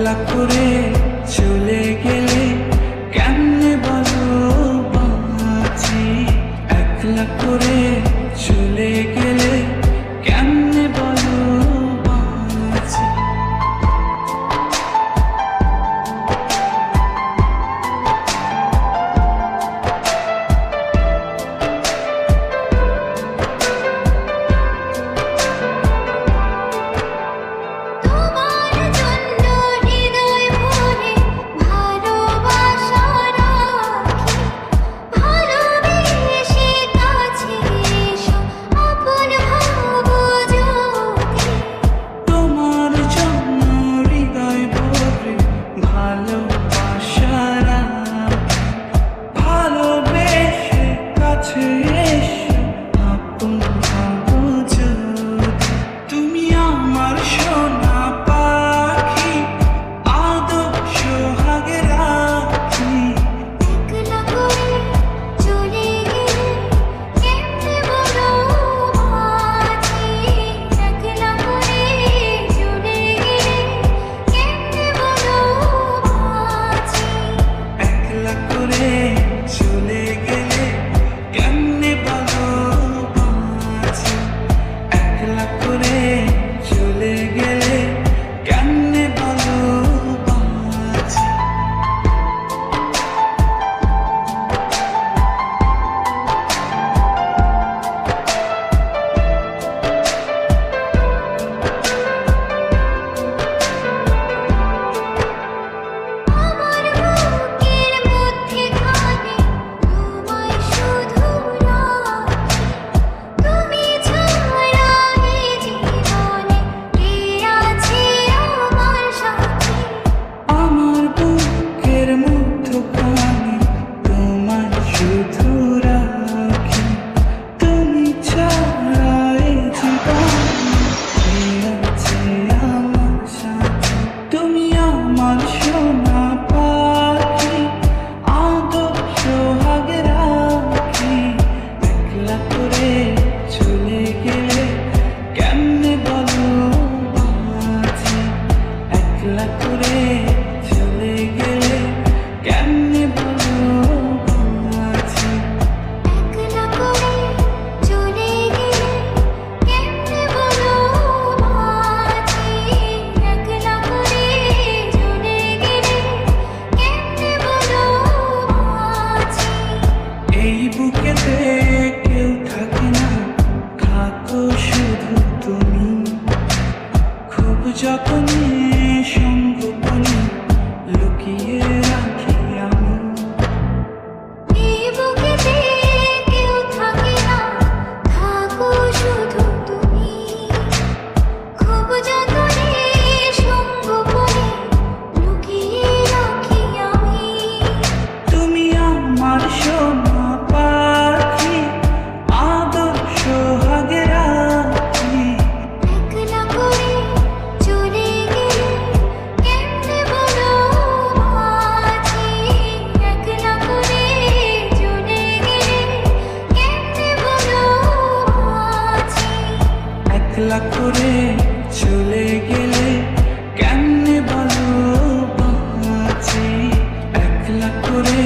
একলা করে চলে গেলে কেমনে বলো বাঁচি, একলা করে চলে গেলে কেমনে বলো বাঁচি। বুকেতে কেউ থাকে না, থাকো শুধু তুমি, খুব যতনে সঙ্গোপনে লুকিয়ে রাখি আমি। এই বুকেতে কেউ থাকে না, থাকো শুধু তুমি, খুব যতনে সঙ্গোপনে লুকিয়ে রাখি আমি। তুমি আমার সোনা একলা করে চলে গেলে কেমনে বলো বাঁচি, একলা করে